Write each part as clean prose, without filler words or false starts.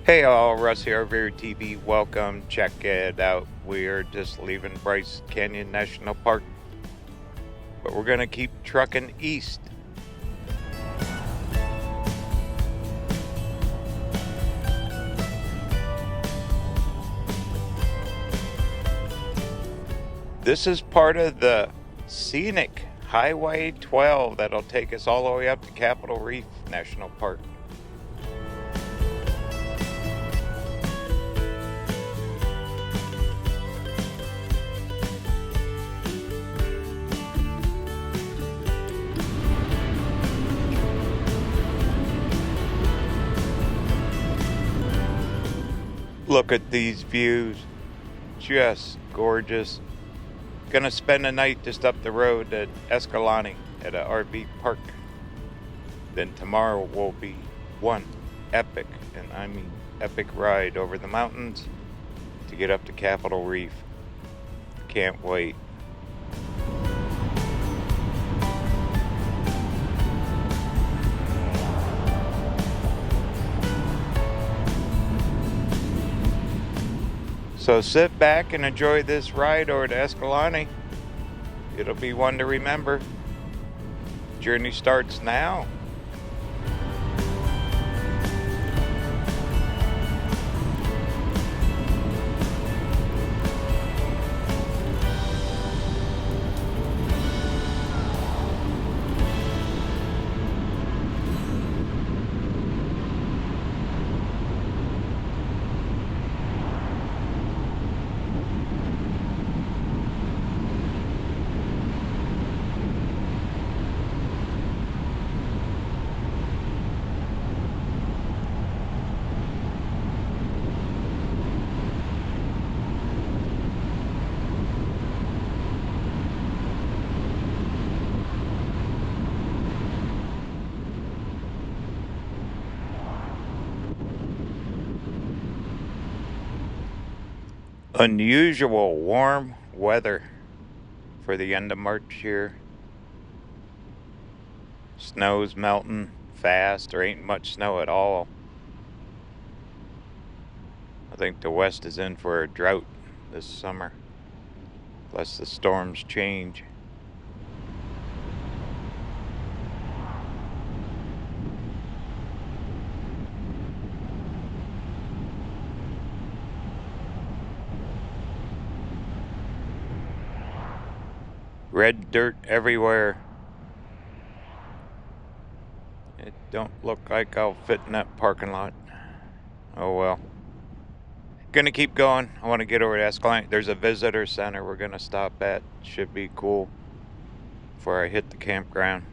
Hey all, Russ here, RVerTV. Welcome. Check it out. We're just leaving Bryce Canyon National Park, but we're gonna keep trucking east. This is part of the Scenic Highway 12 that'll take us all the way up to Capitol Reef National Park. Look at these views, just gorgeous. Gonna spend the night just up the road at Escalante at a RV park. Then tomorrow will be one epic, and I mean epic, ride over the mountains to get up to Capitol Reef. Can't wait. So sit back and enjoy this ride over to Escalante. It'll be one to remember. Journey starts now. Unusual warm weather for the end of March here. Snow's melting fast. There ain't much snow at all. I think the West is in for a drought this summer, unless the storms change. Red dirt everywhere. It don't look like I'll fit in that parking lot. Oh well. Gonna keep going. I want to get over to Escalante. There's a visitor center we're gonna stop at. Should be cool before I hit the campground.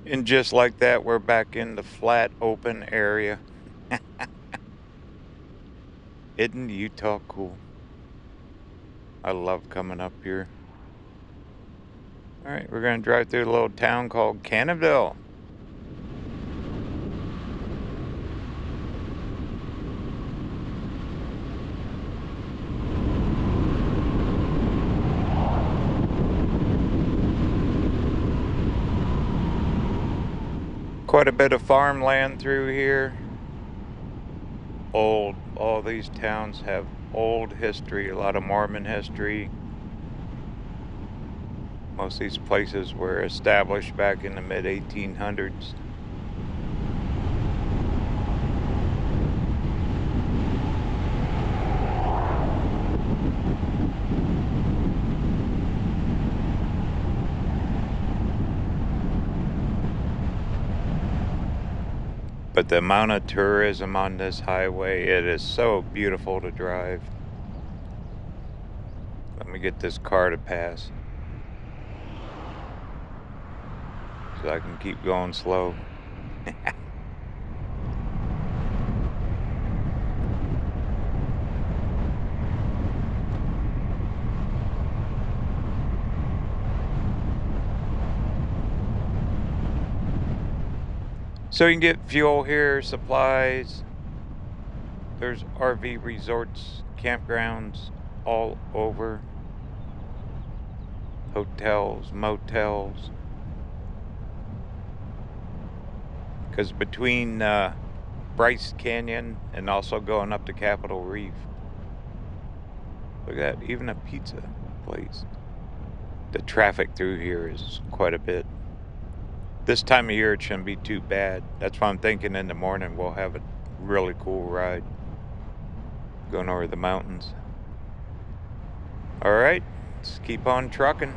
And just like that, we're back in the flat open area. Isn't Utah cool? I love coming up here. Alright, we're going to drive through a little town called Cannonville. Quite a bit of farmland through here. All these towns have old history, a lot of Mormon history. Most of these places were established back in the mid-1800s. But the amount of tourism on this highway, it is so beautiful to drive. Let me get this car to pass so I can keep going slow. So you can get fuel here, supplies. There's RV resorts, campgrounds all over. Hotels, motels. Because between Bryce Canyon and also going up to Capitol Reef, look at that, even a pizza place. The traffic through here is quite a bit. This time of year it shouldn't be too bad. That's why I'm thinking in the morning we'll have a really cool ride going over the mountains. Alright, let's keep on trucking.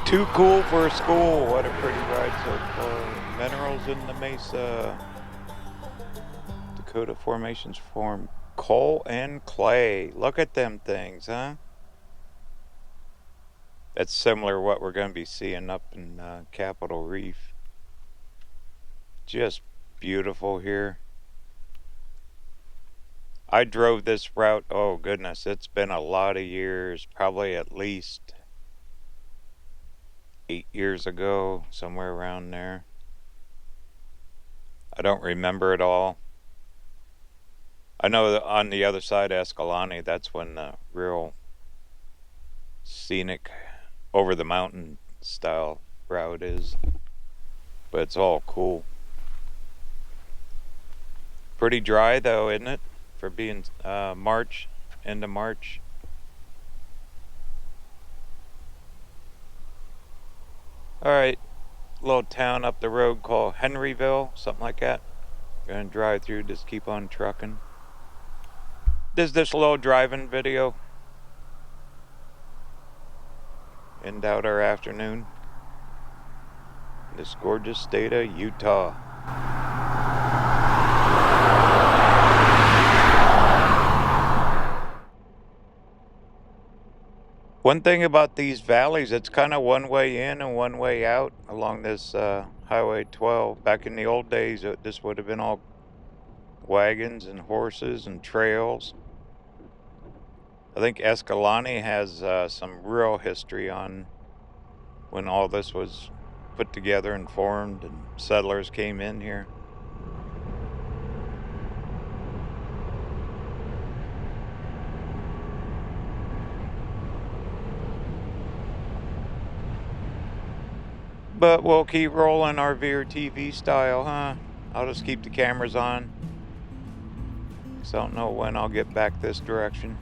Too cool for a school. What a pretty ride so far. Minerals in the mesa. Dakota formations form coal and clay. Look at them things, huh? That's similar to what we're going to be seeing up in Capitol Reef. Just beautiful here. I drove this route, oh goodness, it's been a lot of years, probably at least 8 years ago, somewhere around there. I don't remember it all. I know that on the other side of Escalante, that's when the real scenic, over the mountain style route is. But it's all cool. Pretty dry though, isn't it? For being March, end of March. Alright, little town up the road called Henryville, something like that. Gonna drive through, just keep on trucking. This little driving video. End out our afternoon. This gorgeous state of Utah. One thing about these valleys, it's kind of one way in and one way out along this Highway 12. Back in the old days, this would have been all wagons and horses and trails. I think Escalante has some real history on when all this was put together and formed and settlers came in here. But we'll keep rolling RVerTV style, huh? I'll just keep the cameras on. So I don't know when I'll get back this direction.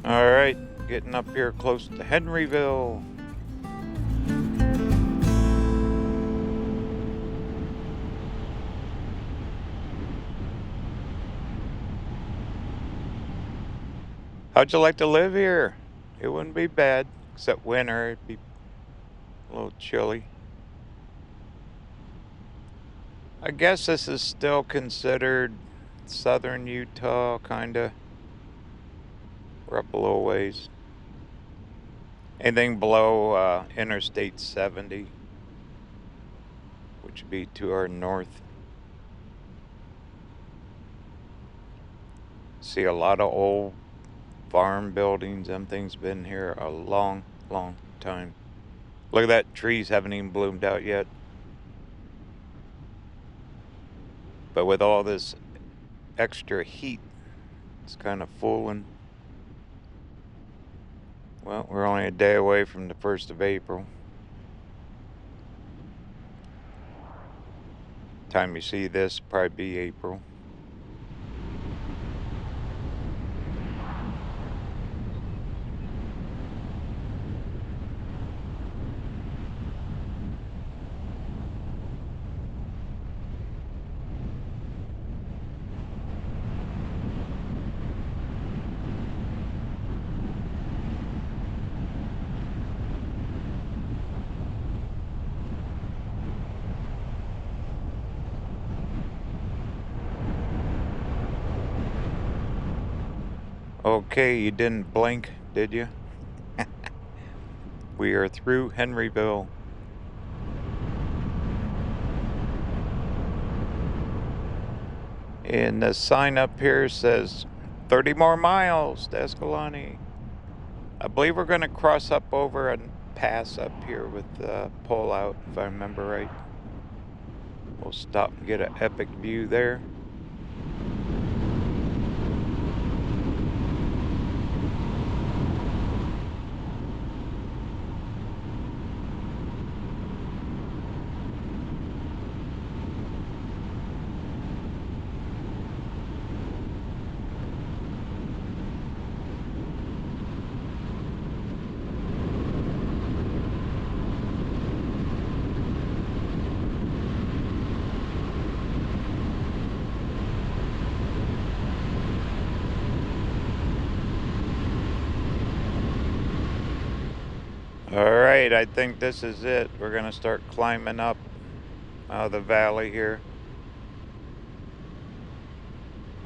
Alright, getting up here close to Henryville. How'd you like to live here? It wouldn't be bad, except winter, it'd be a little chilly. I guess this is still considered southern Utah, kinda. We're up a little ways. Anything below Interstate 70, which would be to our north. See a lot of old farm buildings. Them things been here a long, long time. Look at that, trees haven't even bloomed out yet. But with all this extra heat, it's kind of fooling. Well, we're only a day away from the 1st of April. Time you see this, probably be April. Okay, you didn't blink, did you? We are through Henryville. And the sign up here says 30 more miles to Escalante. I believe we're going to cross up over and pass up here with the pull out, if I remember right. We'll stop and get an epic view there. Alright, I think this is it. We're gonna start climbing up out of the valley here.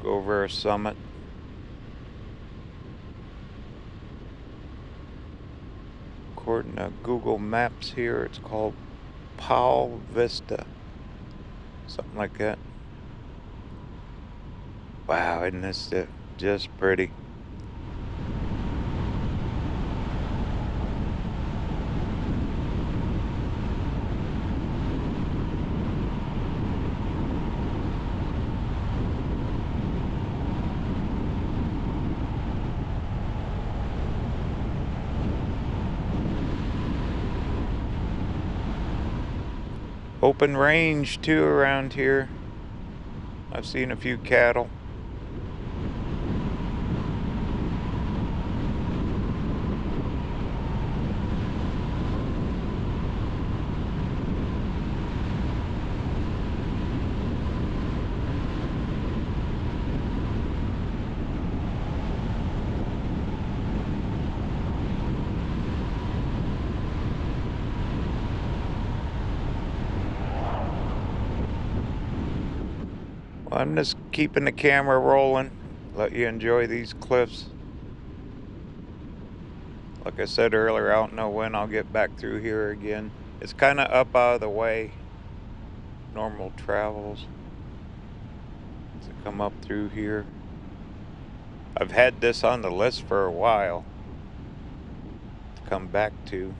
Go over a summit. According to Google Maps here, it's called Powell Vista. Something like that. Wow, isn't this just pretty? Open range too around here. I've seen a few cattle. I'm just keeping the camera rolling, let you enjoy these cliffs. Like I said earlier, I don't know when I'll get back through here again. It's kind of up out of the way, normal travels to come up through here. I've had this on the list for a while to come back to.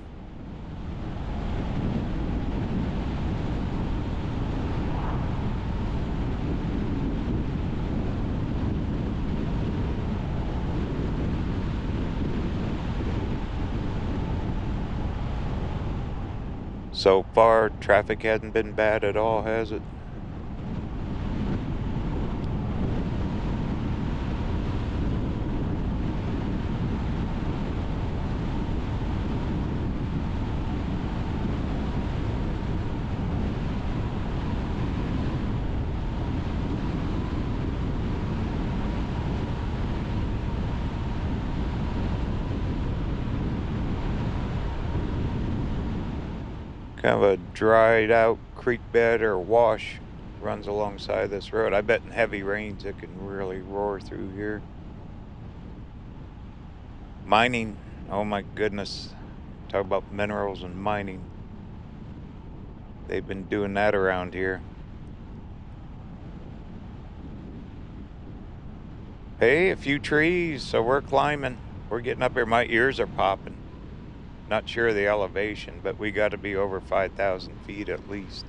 So far, traffic hasn't been bad at all, has it? Kind of a dried out creek bed or wash runs alongside this road. I bet in heavy rains it can really roar through here. Mining, oh my goodness. Talk about minerals and mining. They've been doing that around here. Hey, a few trees, so we're climbing. We're getting up here. My ears are popping. Not sure of the elevation, but we got to be over 5,000 feet at least.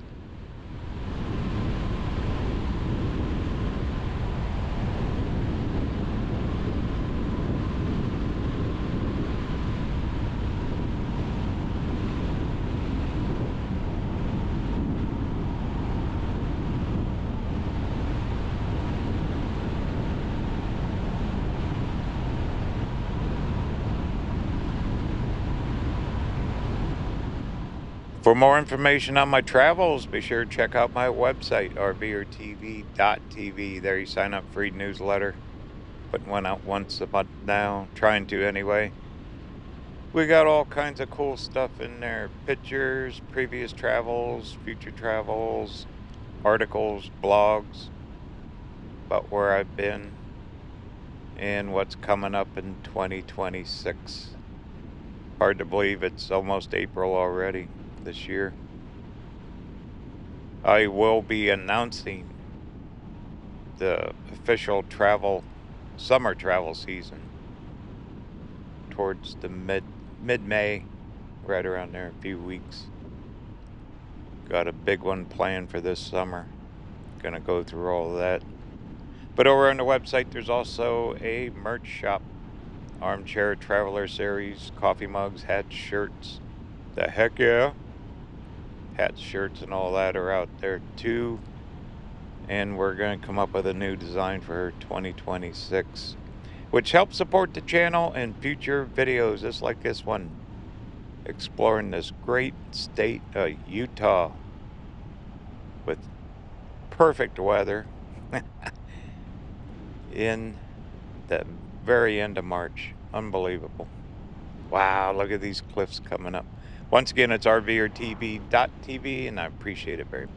For more information on my travels, be sure to check out my website, RVerTV.tv. There you sign up for a newsletter. Putting one out once a month now, trying to anyway. We got all kinds of cool stuff in there. Pictures, previous travels, future travels, articles, blogs about where I've been and what's coming up in 2026. Hard to believe it's almost April already this year. I will be announcing the official summer travel season towards the mid-May, right around there, a few weeks. Got a big one planned for this summer. Gonna go through all of that. But over on the website, there's also a merch shop. Armchair Traveler Series, coffee mugs, hats, shirts. The heck yeah. Hats, shirts, and all that are out there too. And we're going to come up with a new design for 2026, which helps support the channel and future videos just like this one, exploring this great state of Utah with perfect weather in the very end of March. Unbelievable. Wow, look at these cliffs coming up. Once again, it's RVerTV.tv, and I appreciate it very much.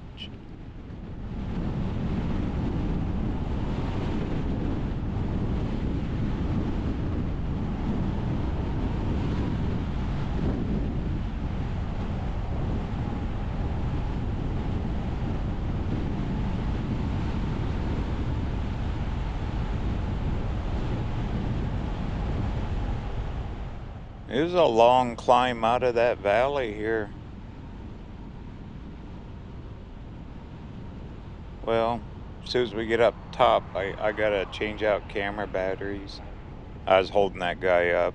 It was a long climb out of that valley here. Well, as soon as we get up top, I gotta change out camera batteries. I was holding that guy up.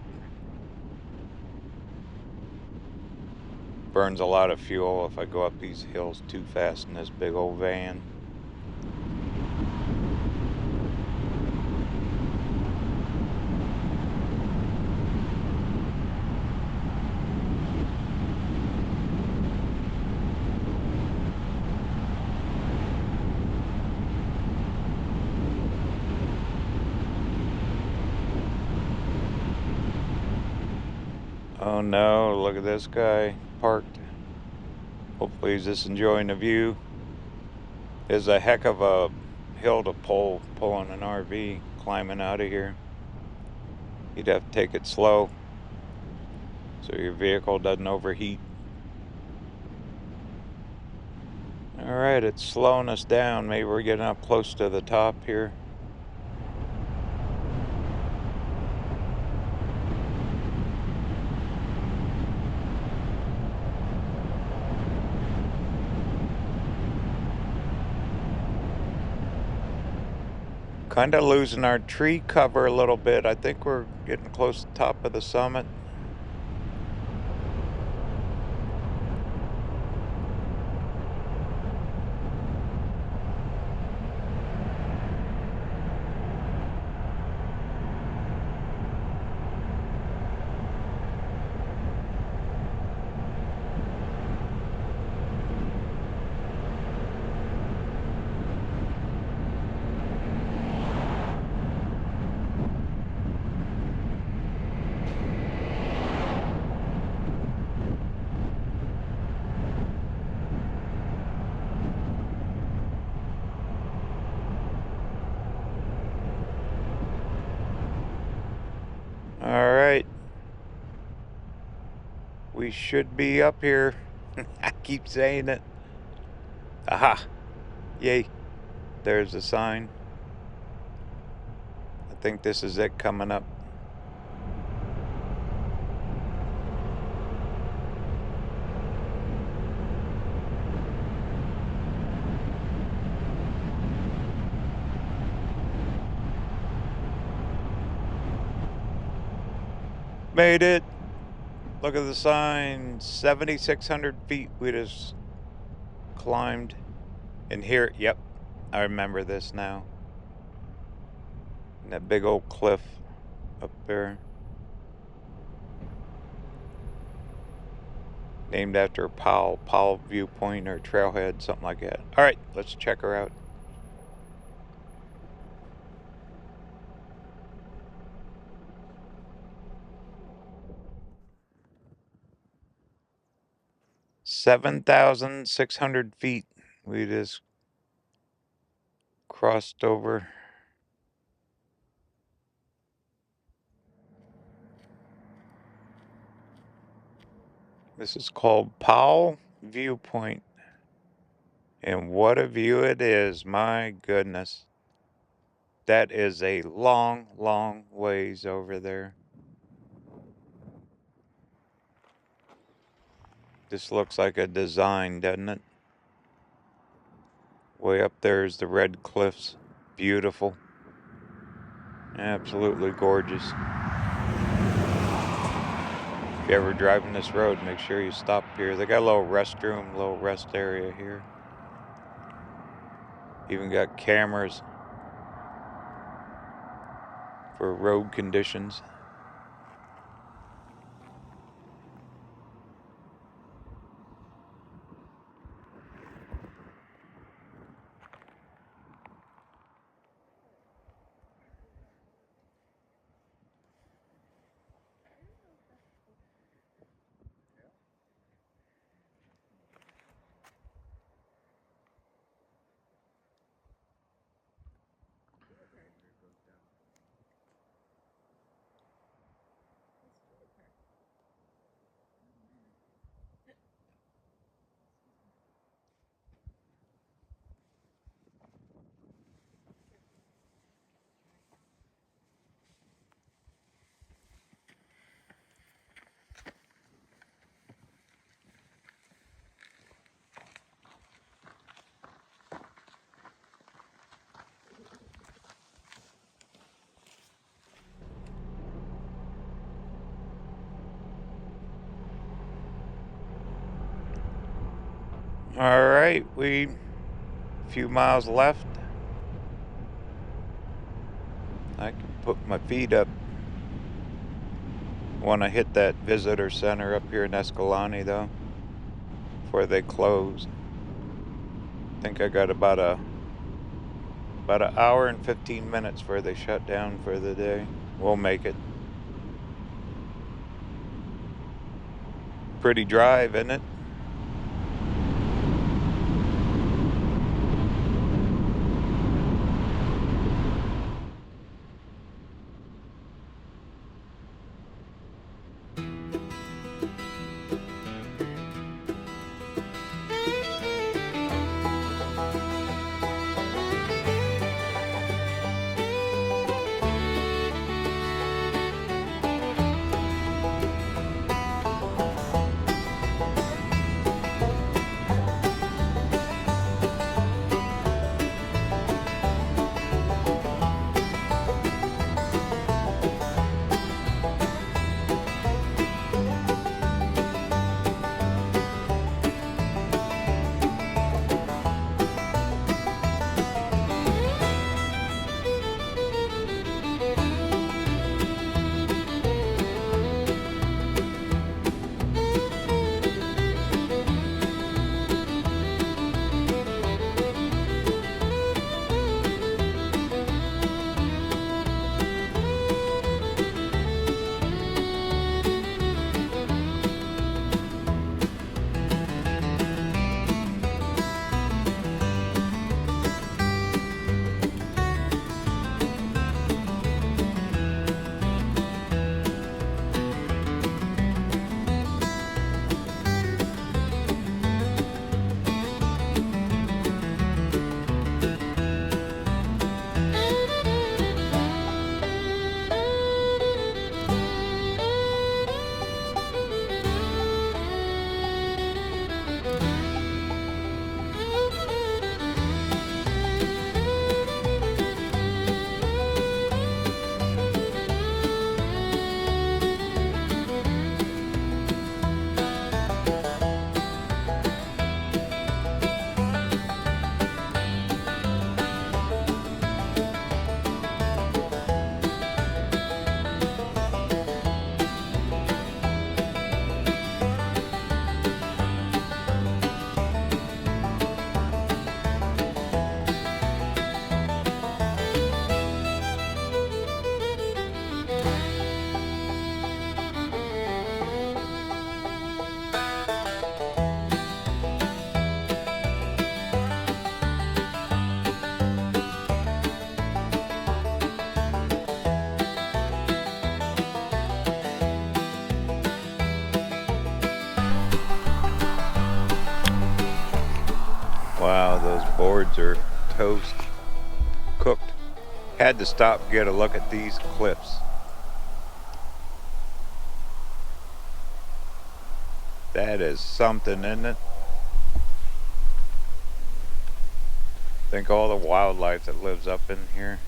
Burns a lot of fuel if I go up these hills too fast in this big old van. Oh no, look at this guy parked. Hopefully he's just enjoying the view. There's a heck of a hill to pulling an RV, climbing out of here. You'd have to take it slow so your vehicle doesn't overheat. Alright, it's slowing us down. Maybe we're getting up close to the top here. Kind of losing our tree cover a little bit. I think we're getting close to the top of the summit. Alright. We should be up here. I keep saying it. Aha! Yay. There's the sign. I think this is it coming up. Made it. Look at the sign. 7,600 feet we just climbed. And here, yep, I remember this now. And that big old cliff up there. Named after Powell Viewpoint or Trailhead, something like that. Alright, let's check her out. $7,600 we just crossed over. This is called Powell Viewpoint. And what a view it is, my goodness. That is a long, long ways over there. This looks like a design, doesn't it? Way up there is the red cliffs. Beautiful. Absolutely gorgeous. If you're ever driving this road, make sure you stop here. They got a little restroom, little rest area here. Even got cameras for road conditions. Alright, a few miles left. I can put my feet up. Want to hit that visitor center up here in Escalante though, before they close. I think I got about an hour and 15 minutes before they shut down for the day. We'll make it. Pretty drive, isn't it? Wow, those boards are toast, cooked. Had to stop and get a look at these cliffs. That is something, isn't it? Think all the wildlife that lives up in here.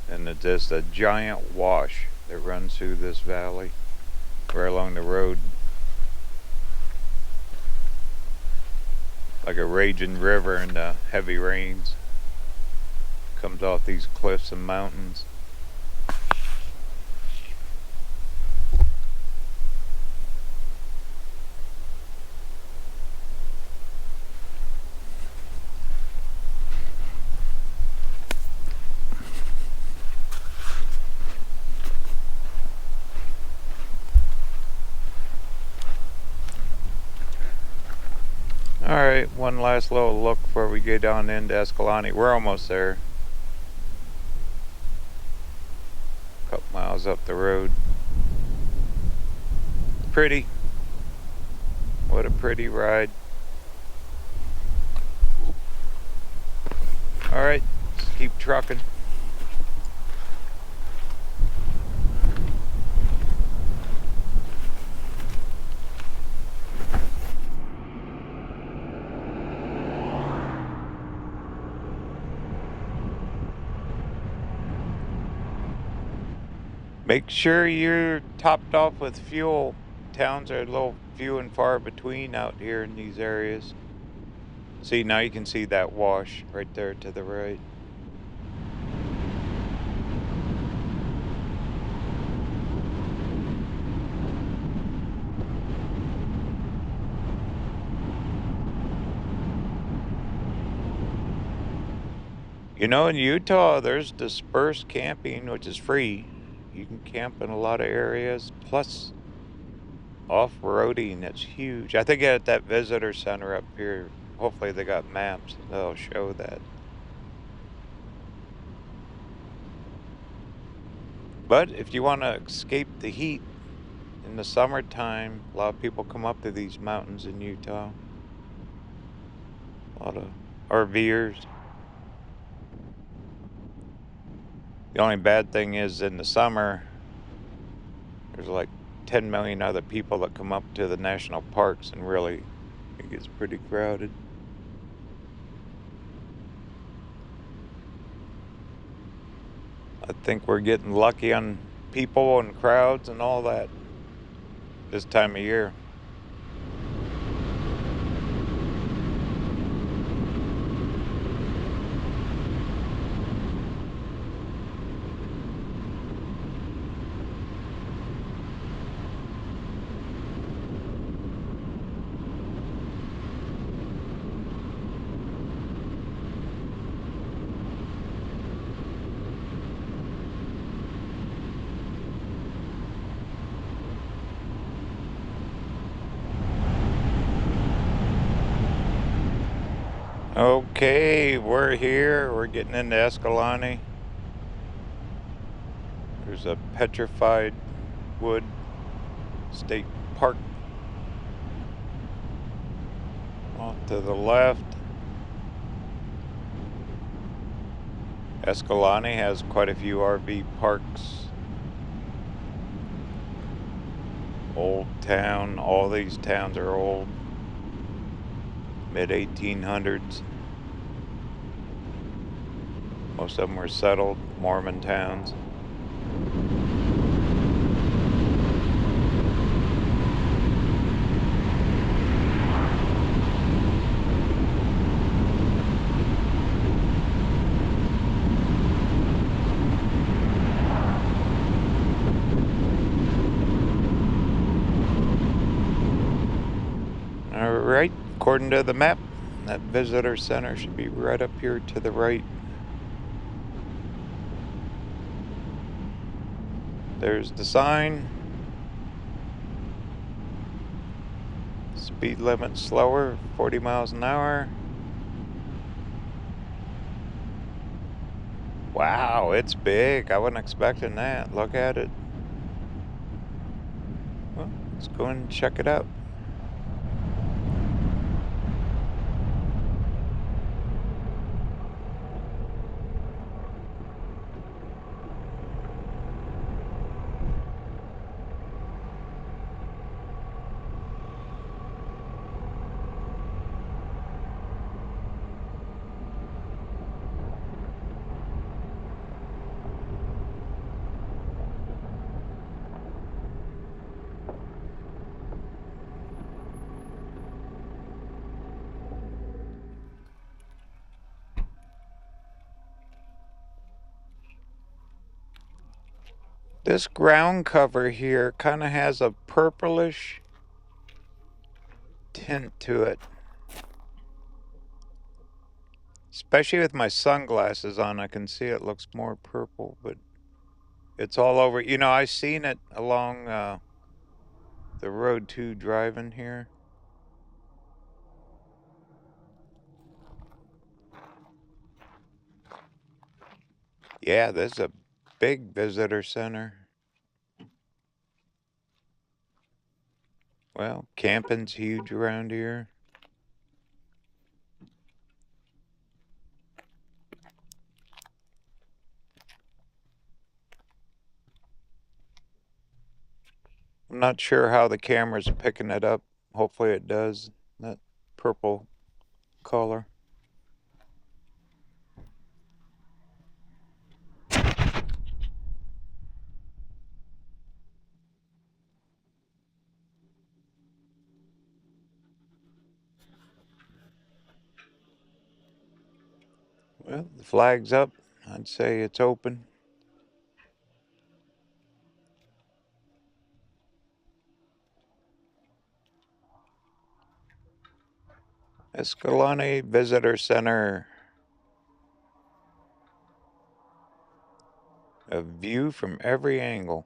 And it's just a giant wash that runs through this valley, right along the road. Like a raging river in the heavy rains. Comes off these cliffs and mountains. Alright, one last little look before we get on into Escalante. We're almost there. A couple miles up the road. Pretty. What a pretty ride. Alright, let's keep trucking. Make sure you're topped off with fuel. Towns are a little few and far between out here in these areas. See, now you can see that wash right there to the right. You know, in Utah, there's dispersed camping, which is free. You can camp in a lot of areas, plus off-roading, it's huge. I think at that visitor center up here, hopefully they got maps that'll show that. But if you want to escape the heat in the summertime, a lot of people come up to these mountains in Utah. A lot of RVers. The only bad thing is in the summer, there's like 10 million other people that come up to the national parks, and really it gets pretty crowded. I think we're getting lucky on people and crowds and all that this time of year. Okay, we're here. We're getting into Escalante. There's a petrified wood state park off to the left. Escalante has quite a few RV parks. Old town. All these towns are old. Mid-1800s. Most of them were settled Mormon towns. All right, according to the map, that visitor center should be right up here to the right. There's the sign. Speed limit slower, 40 miles an hour. Wow, it's big. I wasn't expecting that. Look at it. Well, let's go and check it out. This ground cover here kind of has a purplish tint to it. Especially with my sunglasses on, I can see it looks more purple, but it's all over. You know, I seen it along the road too, driving here. Yeah, there's a big visitor center. Well, camping's huge around here. I'm not sure how the camera's picking it up. Hopefully it does. That purple color. Well, the flag's up. I'd say it's open. Escalante Visitor Center. A view from every angle.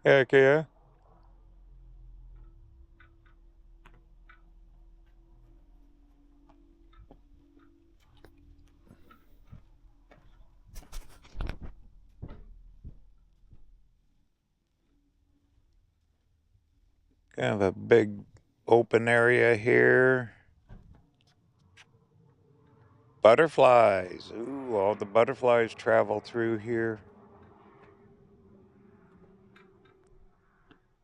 Heck yeah. Kind of a big open area here. Butterflies. Ooh, all the butterflies travel through here.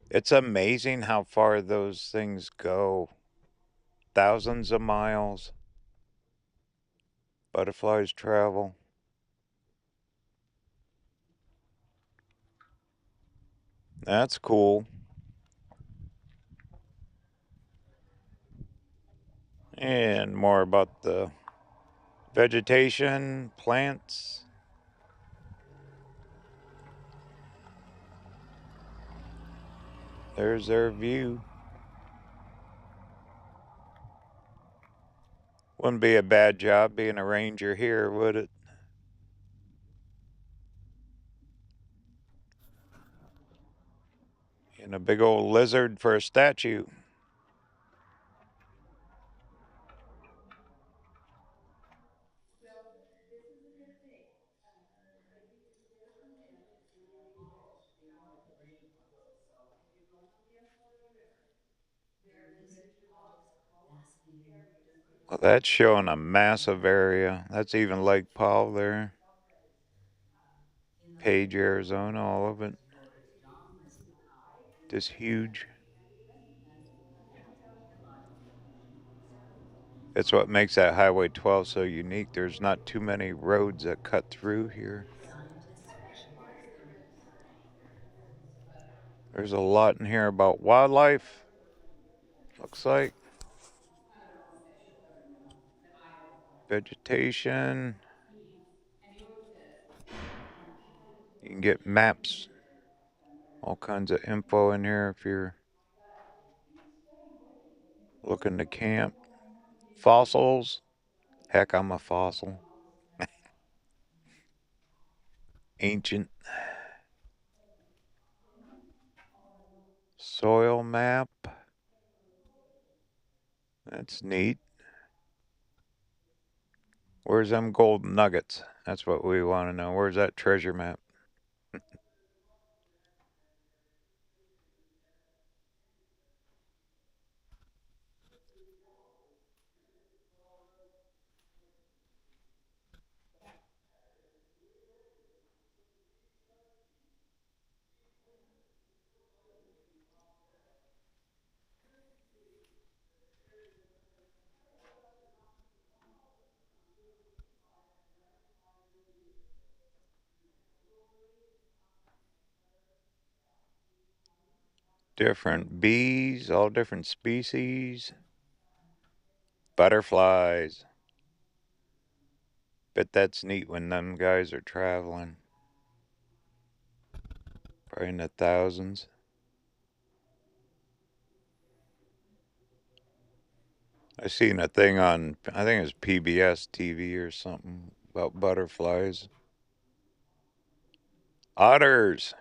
It's amazing how far those things go. Thousands of miles. Butterflies travel. That's cool. And more about the vegetation, plants. There's their view. Wouldn't be a bad job being a ranger here, would it? And a big old lizard for a statue. Well, that's showing a massive area. That's even Lake Powell there. Page, Arizona, all of it. Just huge. That's what makes that Highway 12 so unique. There's not too many roads that cut through here. There's a lot in here about wildlife, looks like. Vegetation. You can get maps, all kinds of info in here if you're looking to camp. Fossils. Heck, I'm a fossil. Ancient. Soil map. That's neat. Where's them gold nuggets? That's what we want to know. Where's that treasure map? Different bees, all different species. Butterflies. Bet that's neat when them guys are traveling. Probably in the thousands. I seen a thing on, I think it was PBS TV or something, about butterflies. Otters.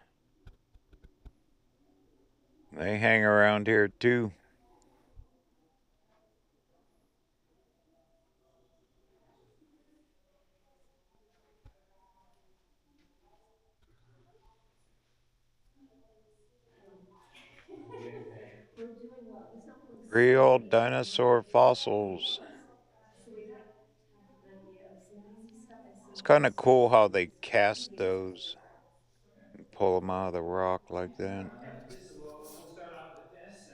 They hang around here too. Real dinosaur fossils. It's kind of cool how they cast those and pull them out of the rock like that. We'll start off with this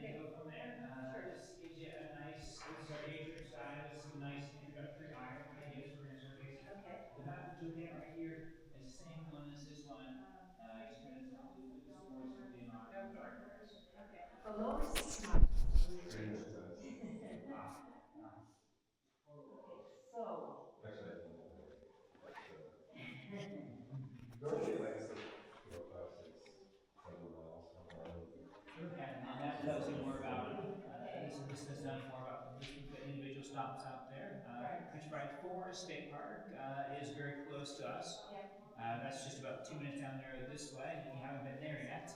and go from there. This gives you a nice, this is our atrium side. This is a nice introductory iron we're going to use. We're going to surface the back of the toolkit right here is the same one as this one. Just going to do this more simply in our breaths. The lower seat. Okay, so. Actually, I think normally like it's like 4, 5, 6, 7 miles. Yeah, and that tells you more about this tells you more about the individual stops out there. Country Pride Forest State Park is very close to us. That's just about 2 minutes down the road this way. If you haven't been there yet,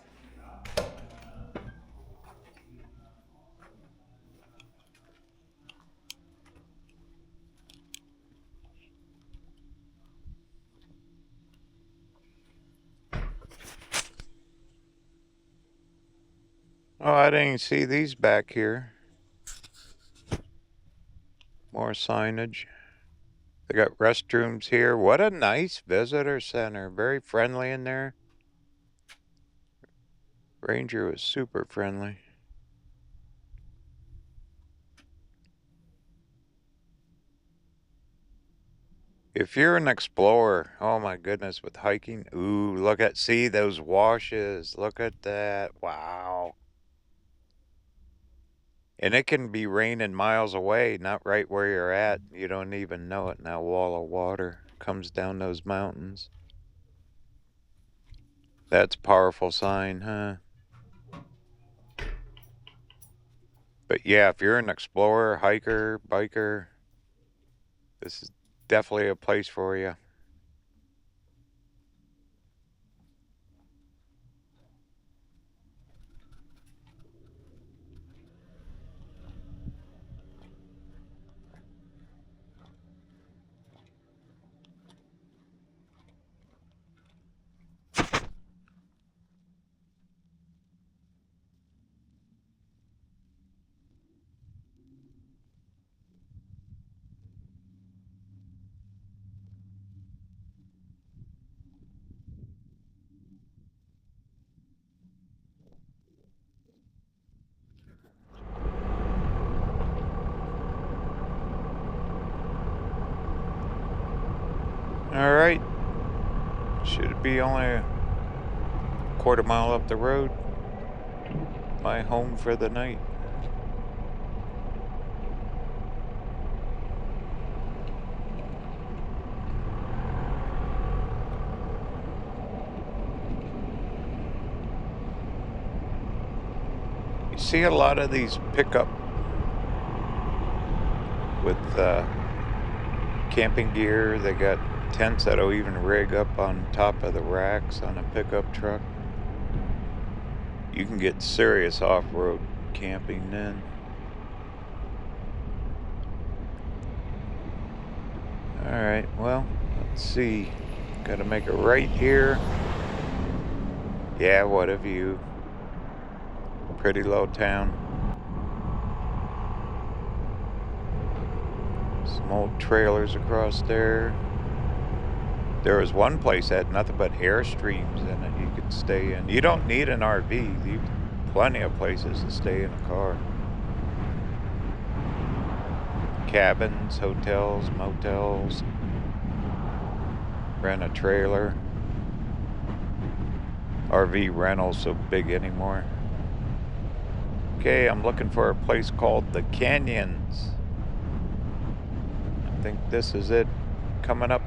Oh, I didn't see these back here. More signage. They got restrooms here. What a nice visitor center. Very friendly in there. Ranger was super friendly. If you're an explorer, oh my goodness, with hiking, ooh, see those washes. Look at that. Wow. And it can be raining miles away, not right where you're at. You don't even know it. Now, wall of water comes down those mountains. That's a powerful sign, huh? But yeah, if you're an explorer, hiker, biker, this is definitely a place for you. All right. Should be only a quarter mile up the road. My home for the night. You see a lot of these pickup with camping gear. They got tents that'll even rig up on top of the racks on a pickup truck. You can get serious off-road camping then. Alright, well, let's see. Gotta make a right here. Yeah, what a view. Pretty low town. Some old trailers across there. There was one place that had nothing but Airstreams in it you could stay in. You don't need an RV. You plenty of places to stay in a car. Cabins, hotels, motels. Rent a trailer. RV rental's so big anymore. Okay, I'm looking for a place called the Canyons. I think this is it coming up.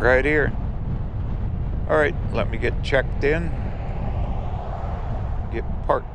right here. All right, let me get checked in, get parked.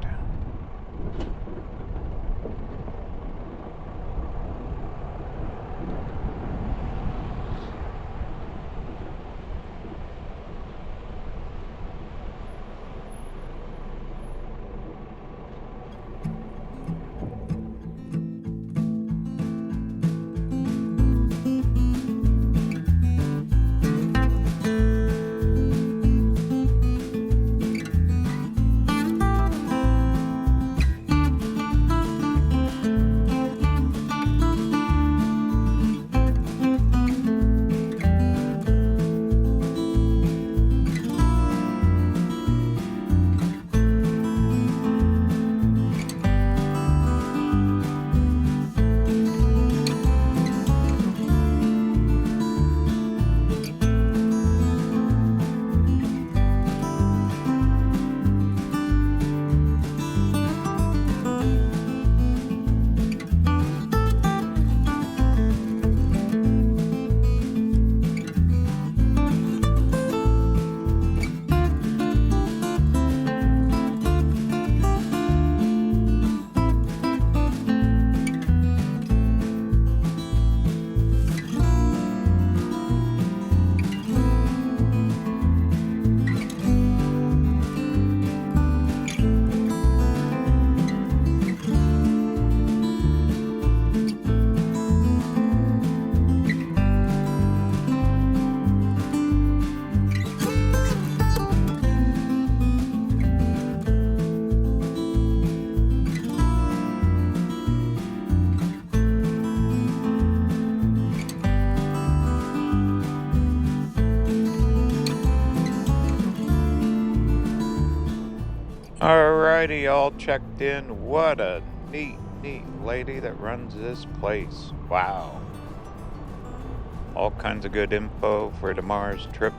Alrighty, all checked in. What a neat lady that runs this place. Wow. All kinds of good info for tomorrow's trip.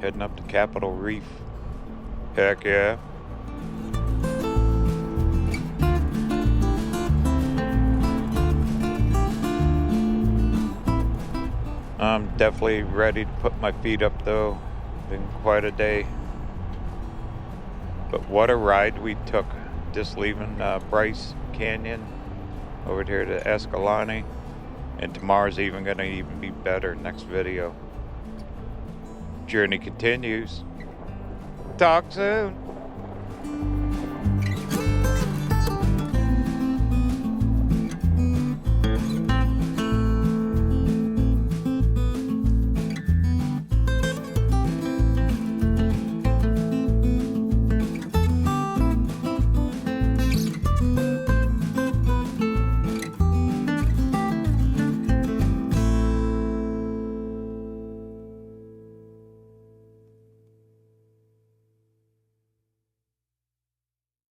Heading up to Capitol Reef. Heck yeah. I'm definitely ready to put my feet up though. Been quite a day. But what a ride we took, just leaving Bryce Canyon over here to Escalante. And tomorrow's even going to be better, next video. Journey continues. Talk soon.